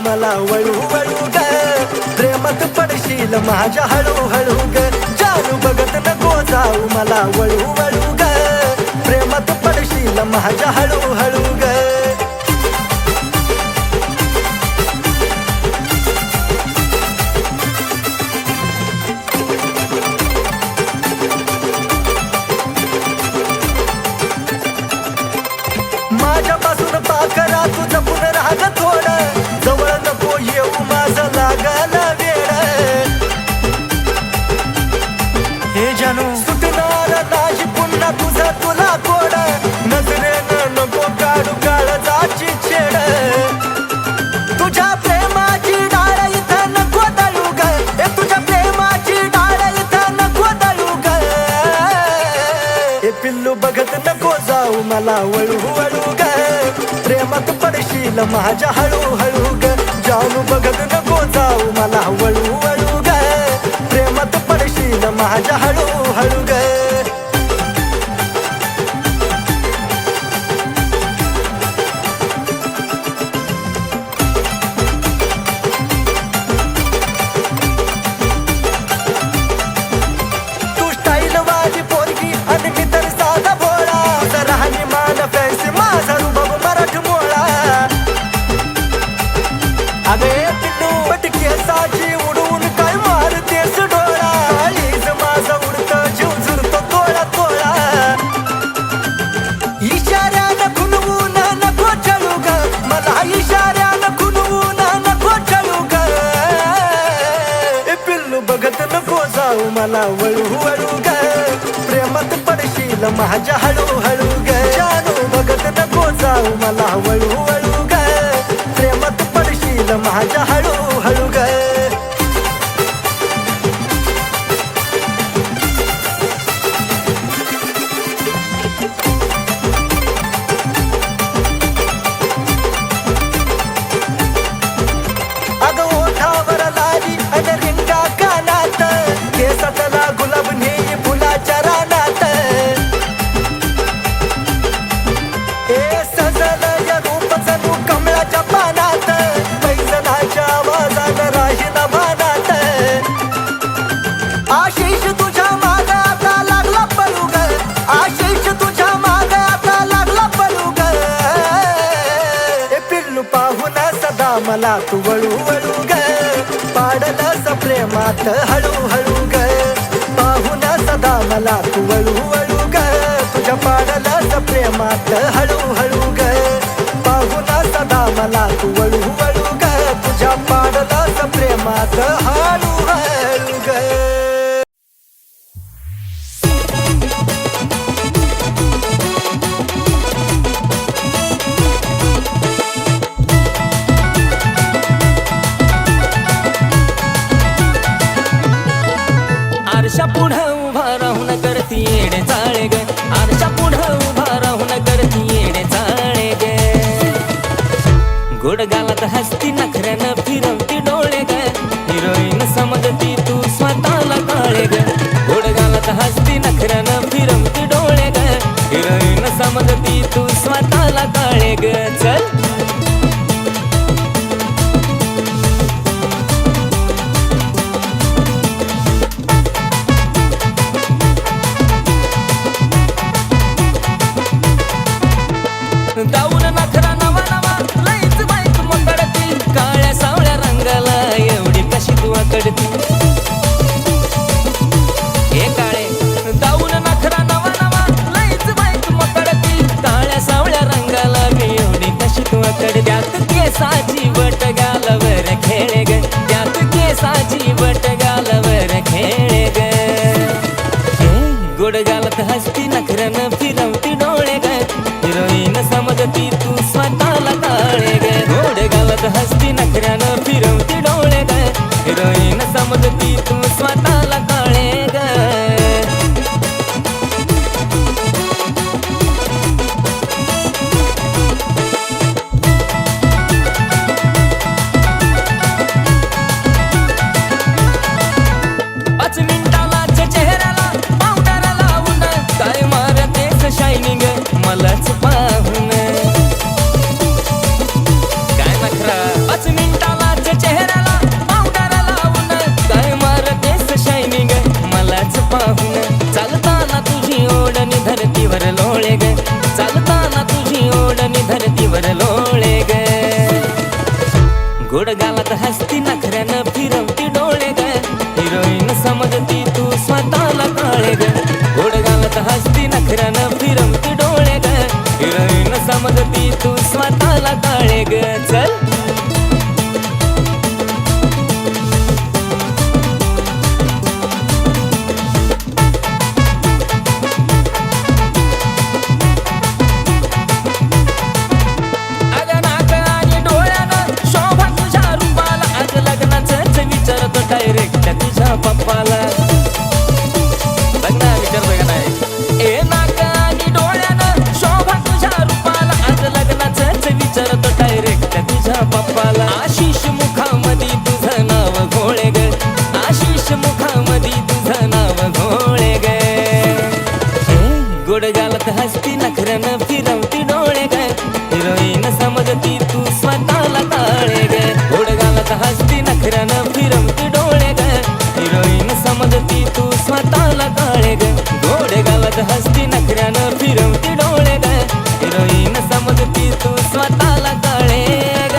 मला वळू वळू ग प्रेमात पडशील माझ्या हळू हळू ग जानू बघत नको जाऊ मला वळू वळू ग प्रेमात पडशील माझ्या हळू हळू ग माझ्यापासून पाकरा तू जपून राग थोडं जवळ नको येऊ माझं लागला वेळ हे जानू सुटणार नाही पुन्हा तुझं तुला कोड नजरेनं नको काढू काळजाची छेड तुझ्या प्रेमाची डाळ इथं नको दळू ग तुझ्या प्रेमाची डाळ इथं नको दळू ग हे पिल्लू बघत नको जाऊ मला वळू वळू ग प्रेमात पडशील माझ्या हळू हळू ग जानू बघत नको जाऊ मला वळू वळू ग प्रेमात पडशील माझ्या हळू हळू ग तू स्टाईल वाली पोरगी आणि मी तर साधा भोळा राहणी मान फॅन्सी माझा रुबाब मराठी मोळा अगे पिल्लू पटकेसाची उडून काय मारतेस डोळा ईज माझा उडत जीव झुरतो तोळा तोळा इशाऱ्यानं खुनवून नको चळू ग मला इशाऱ्यानं खुनवून नको चळू ग ए पिल्लू बघत नको जाऊ मला वळू वळू ग प्रेमात पडशील माझ्या हळू हळू ग जानू बघत नको जाऊ मला वळू वळू ग प्रेमात पडशील माझ्या हळू हळू ग अगं ओठावर लाली आणि रिंगा कानात केसातला गुलाब नेई फुलाच्या रानात ए सजल या रूप जणू कमळाच्या पानात पैजनाच्या आवाजानं राहीन भानात आशिष तुझ्या माग आता लागला पळू ग आशिष तुझ्या माग आता लागला पळू ग ए पिल्लू पाहून सदा मला तू वळू वळू ग पाडलंस प्रेमात हळू हळू ग पाहून सदा मला तू वळू वळू ग तुझ्या पाडलंस प्रेमात हळू हळू ग पाहून सदा मला तू वळू वळू ग तुझ्या पाडलंस प्रेमात हळू हळू ग आरशा पुढं उभा राहून करती येडे चाळे ग आरशा पुढं उभा राहून करती येडे चाळे ग गोड गालात हसती नखऱ्यानं फिरवती डोळे ग हिरोईन समजती तू स्वतःला काळे ग गोड गालात हसती नखऱ्यानं फिरवती डोळे ग हिरोईन समजती तू स्वतःला काळे ग चल दाऊन नखरा नवा नवा लईच बाईक मोकळती काळ्या सावळ्या रंगाला एवढी कशी तू आकडती हे काळे दाऊन नखरा नवा नवा लईच बाईक मोकळती काळ्या सावळ्या रंगाला एवढी कशी तू आकडती त्यात केसाची बट गालावर खेळे ग त्यात केसाची बट गालावर खेळे ग गोड गालात हसती नखऱ्यानं फिरवती डोळे ग हिरोईन समजती तू स्वतःला काळे ग गोड गालात हसती नखऱ्यानं फिरवती डोळे ग हिरोईन समजती तू स्वतःला काळे ग स्वतःला काळे ग चल अगं नाक आणि डोळ्यानं शोभा तुझ्या रूपाला अग लग्नाचंच विचारतो डायरेक्ट तुझ्या पप्पाला लग्न विचारतोय का नाही ए नाक आणि डोळ्यानं शोभा तुझ्या रूपाला अग लग्नाचंच विचारतो डायरेक्ट तुझ्या पप्पाला आशिष मुखामध्ये तुझं नाव घोळे ग आशिष मुखामध्ये तुझं नाव घोळे ग गोड गालत हसती नखऱ्यानं फिरवती डोळे ग हिरोईन समजती तू स्वतःला काळे ग गोड गालत हसती नखऱ्यानं फिरवती डोळे ग हिरोईन समजती तू स्वतःला काळे ग गोड गालत हसती नखऱ्यानं फिरवती डोळे ग हिरोईन समजती तू स्वतःला काळे ग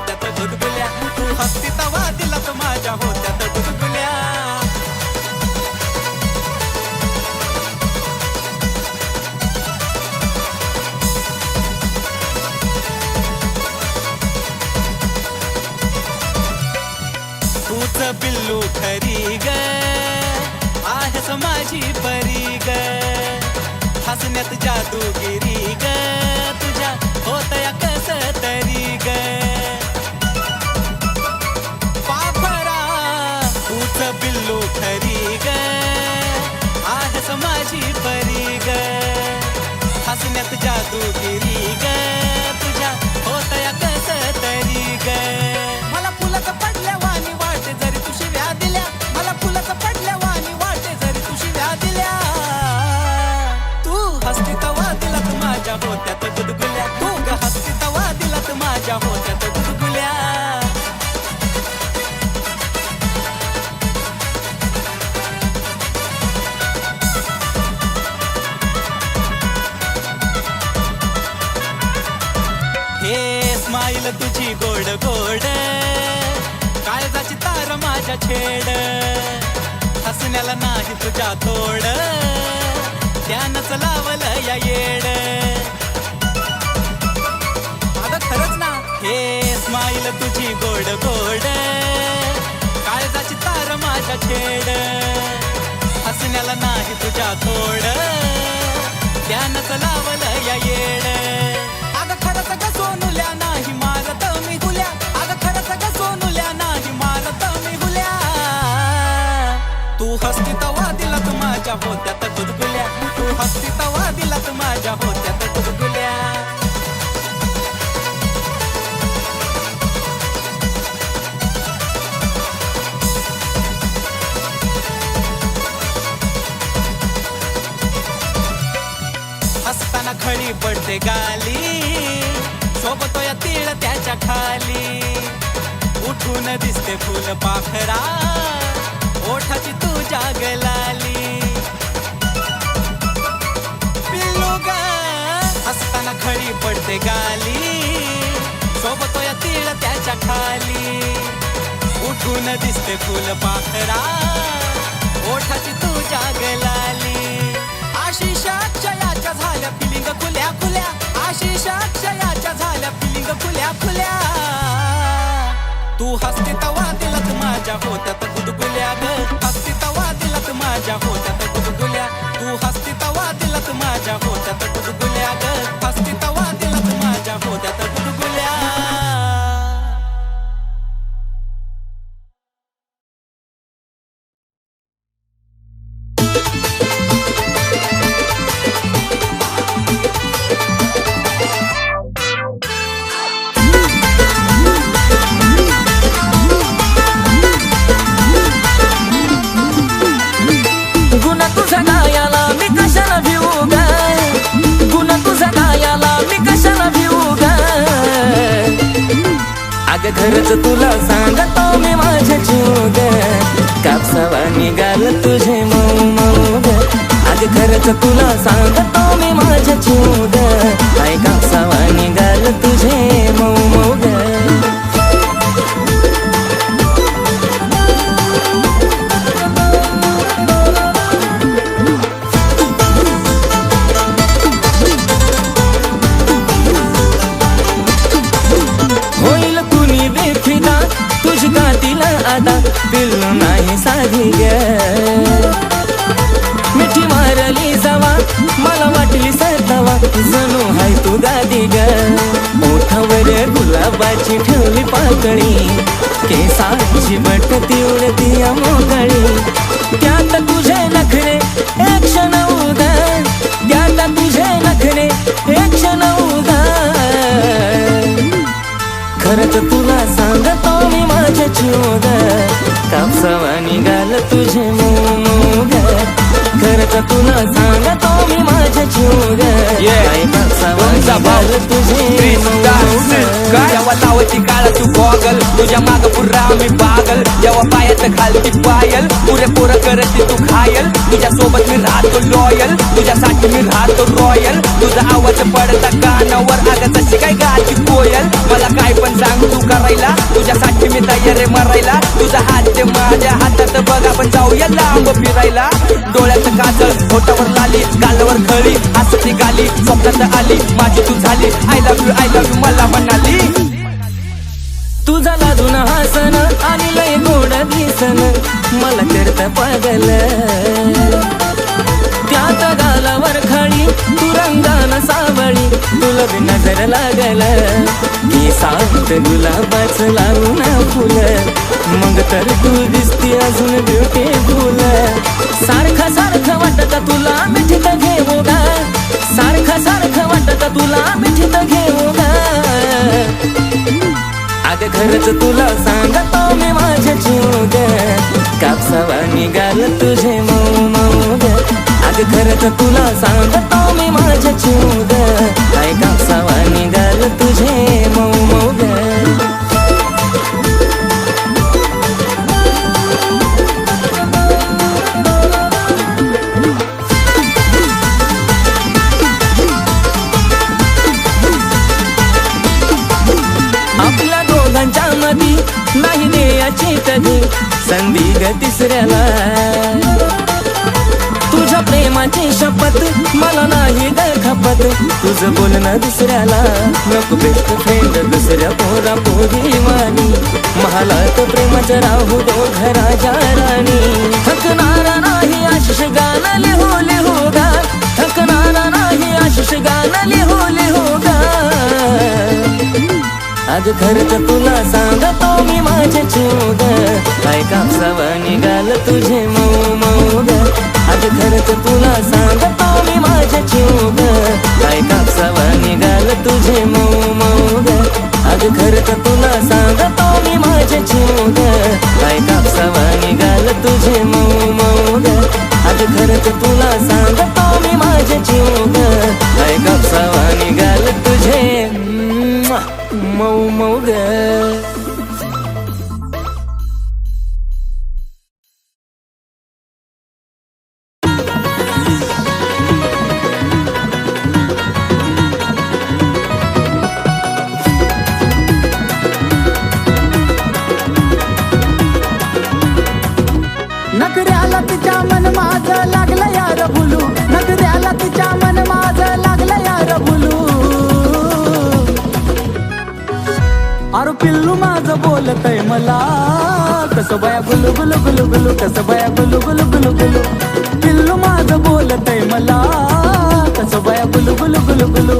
होत्यात गुदगुल्या, तू हसती तवा दिलात माझ्या होत्यात गुदगुल्या. तूच पिल्लू खरी ग, आहेस माझी परी ग, हसण्यात जादूगिरी ग, तुझ्या होतया कस तरी ग. पापरा तूच पिल्लू खरी ग, आहेस माझी परी ग, हसण्यात जादूगिरी ग, तुझ्या होतया कस तरी ग. मला फुलाचं पडल्या वाणी वाटे जरी तू शिव्या दिल्या, मला फुलाचं पडल्या वाणी वाटे जरी तू शिव्या दिल्या. तू हसती तवा दिलात माझ्या होत्यात गुदगुल्या, तू ग हसती तवा दिलात माझ्या होत्यात गुदगुल्या. हे स्माईल तुझी गोड गोड, काळजाची तार माझ्या छेड, हसण्याला नाही तुझ्या तोड, त्यानंच लावलं या येड. अगं खरंच ना, हे स्माईल तुझी गोड गोड, काळजाची तार माझ्या छेड, हसण्याला नाही तुझ्या तोड, त्यानंच लावलं या येड. अगं खरंच ग सोनुल्या नाही मारत मी हुल्या, अगं खरंच ग सोनुल्या नाही मारत मी हुल्या. तू हसती तवा दिलात माझ्या होत्यात गुदगुल्या, तू हसती तवा दिलात माझ्या होत्यात गुदगुल्या. हसताना खळी पडते गाली, सोबतो या तीळ त्याच्या खाली, उठून दिसते फुल पाखरा, ओठाची तुझ्या गलाली. पिल्लू ग हसताना खळी पडते गाली, सोबतो या तीळ त्याच्या खाली, उठून दिसते फुल पाखरा, ओठाची तुझ्या गलाली. आशिष अक्षयाच्या झाल्या फिलिंग खुल्या खुल्या, आशिष अक्षयाच्या झाल्या फिलिंग खुल्या खुल्या. तू हसती तवा दिलात माझ्या होत्यात गुदगुल्या ग, हसती तवा दिलात माझ्या होत्यात गुदगुल्या, तू हसती तवा दिलात माझ्या होत्यात गुदगुल्या ग, हसती तवा दिलात माझ्या होत्यात गुदगुल्या. गुन्हा तुझा गायाला मी कशाला भिवू ग, गुन्हा तुझा गायाला मी कशाला भिवू ग. अगं खरंच तुला सांगतो मी माझ्या जीव ग, कापसावा निघाल तुझे मऊ मऊ ग. अगं खरंच तुला सांगतो मी माझ्या जीव ग, काय कापसावा निघाल तुझे मऊ मऊ ग. होईल कुणी बेफिदा तुझी गातीला आता, पिल्लू नाही साधी ग. मिठी मारली जावा मला वाटली सरतावा, जणू हाय तू गादी ग. ओठावर गुलाबाची ठेवली पाकळी, केसाची बट उडती मोकळी. त्यात तुझे नखरे एक क्षण उदा, त्यात तुझे नखरे एक क्षण उदा. खरंच तुला सांगतो मी माझ्या जीव ग, कापसावा निघाल तुझे मऊ ग. खरंच तुला सांगतो मी माझ्या जीव ग, काय कापसावा निघाल तुझे मऊ ग. जेव्हा लावती काळा तू गॉगल, तुझ्या माग पुर्रा मी पागल, जेव्हा पायात घालती पायल, पुरे पोरं करती तू घायल. तुझ्या सोबत मी राहतो लॉयल, तुझ्यासाठी मी राहतो रॉयल. तुझा आवाज पडता कानावर, अगं तशी काय गाती कोयल. मला काय पण सांग तू का मारायला तुझ्यासाठी मी तयार आहे मरायला तुझा हात ते माझ्या हातात बघ आपण जाऊया लांब फिरायला डोळ्यात काजळ होटावर लाली गालावर खळी हसती गाली स्वप्नात आली माझी तू झाली आय लव्ह यू मला म्हणाली तुझा लाजून हसन आणि लय गोड दिसन मला करत पागल त्यात गालावर खळी तू रंगान सावळी तुला बी नजर लागल की सात गुलाबाच लावून फुल मग तर तू दिसती अजून ब्युटीफुल सारखं सारखं वाटत तुला मिठीत घेऊ गा सारखं सारखं वाटत तुला मिठीत घेऊ गा अगं खरंच तुला सांगतो मी माझ्या जीव ग कापसावा निघाल तुझे मऊ मऊ ग अगं खरंच तुला सांगतो मी माझ्या जीव ग काय कापसावा निघाल तुझे मऊ मऊ ग आपल्या दोघांच्या मधी नाही द्यायची कधी संधी ग तिसऱ्याला तुझ्या प्रेमाची शपथ मला नाही ग खपत तुझं बोलणं दुसऱ्याला नको बेस्ट फ्रेंड दुसऱ्या पोरा पोरी वाणी महालात प्रेमाचं राहू दो घराच्या राणी थकणारा नाही आशिष गाणं लिहू लिहू गा थकणारा नाही आशिष गाणं लिहू लिहू गा अग खरंच तुला सांगतो मी माझे चूग काय कापसावा निघाल तुझे मऊ मऊ ग अग खरंच तुला सांगतो मी माझे चूग काय कापसावा निघाल तुझे मऊ मऊ ग अग खरंच तुला सांगतो मी माझे चूग काय कापसावा निघाल तुझे मऊ मऊ ग अग खरंच तुला सांगतो मी माझे चूग काय कापसावा निघाल तुझे मऊ मऊ ग नखऱ्याला तिच्या मन माझं लागलं यार भुलू नखऱ्याला तिच्या मन माझं लागलं यार भुलू अरे पिल्लू माझं बोलतय मला कसं बाया गुलू गुलू गुलू गुलू कसं बाया गुलू गुलू गुलू गुलू पिल्लू माझं बोलतय मला कसं बाया गुलू गुलू गुलू गुलू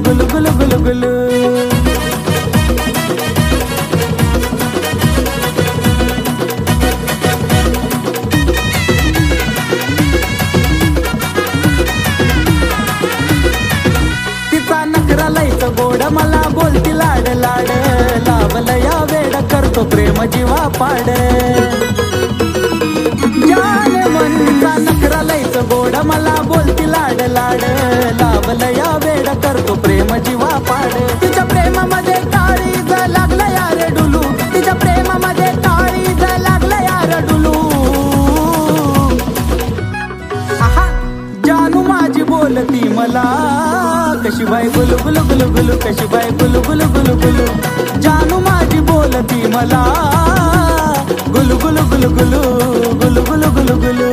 गुलू गुलू गुलू गुलू गोड मला बोलती लाड लाड लावलं या वेड करतो प्रेम जीवा पाड जान मनचा नखरा लयच गोड मला बोलती लाड लाड लावलं या वेड करतो प्रेम जीवा पाड तिच्या प्रेमामध्ये काळीज लागलं यार डुलू तिच्या प्रेमामध्ये काळीज लागलं यार डुलू आहा जानू माझी बोलती मला कशी बाय गुलू गुलू गुलू गुलू कशी बाय गुलू गुलू गुलू गुलू जानू माझी बोलती मला गुलू गुलू गुलू गुलू गुलू गुलू गुलू गुलू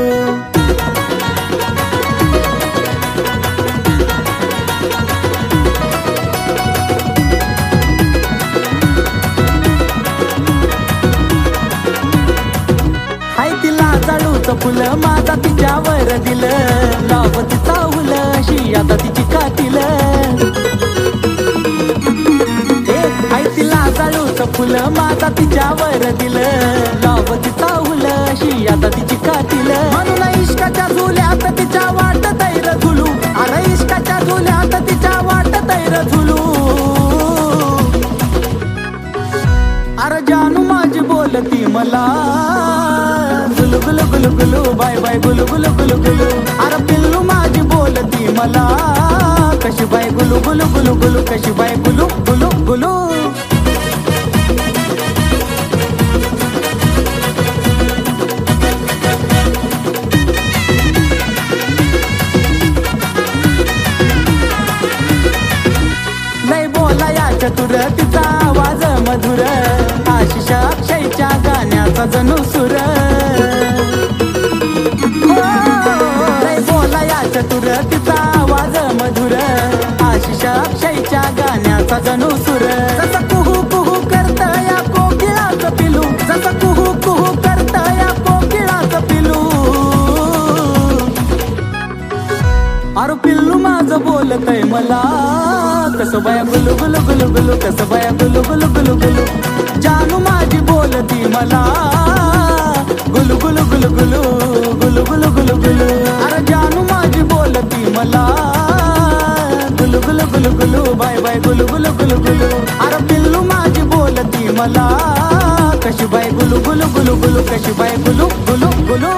हाय तिला जाळूचं फुलं माझा तिच्यावर दिलं लाव तिचा हुल अशी आता तिची कातील हाय तिला जाळूचं फुलं माझा तिच्यावर दिलं लाव तिचा हुल अशी आता तिची कातील म्हणून इश्काच्या झुल्यात तिच्या वाट तैर झुलू अरे इश्काच्या झुल्यात तिच्या वाट तैर झुलू अरे जानू माझी बोलती मला गुलू गुलू गुलू गुलू बाय बाय गुलू गुलू गुलू गुलू अरे पिल्लू माझी बोलती मला कशी बाय गुलू गुलू गुलू गुलू कशी बाय गुलू गुलू गुलू लय बोला या चतुर तिचा आवाज मधुर मधुर आशिष अक्षयच्या गाण्याचा जणू सुर लय बोलाया चतुर तिचा आवाज मधुर आशिष अक्षयच्या गाण्याचा जणू सुर जसा कुहू कुहू करत या कोकिळाचं पिलू जसा कुहू कुहू करत या कोकिळाचं पिलू अरे पिल्लू माझं बोलतय मला कसं बाया गुलू गुलू गुलू गुलू कसं बाया गुलू गुलू गुलू गुलू जानू माझी बोलती मला गुलू गुलू गुलू गुलू गुलू गुलू गुलू गुलू अरे जानू माझी बोलती मला गुलू गुलू गुलू गुलू बाय बाय गुलू गुलू गुलू गुलू अरे पिल्लू माझी बोलती मला कशी बाय गुलू गुलू गुलू गुलू कशी बाय गुलू गुलू गुलू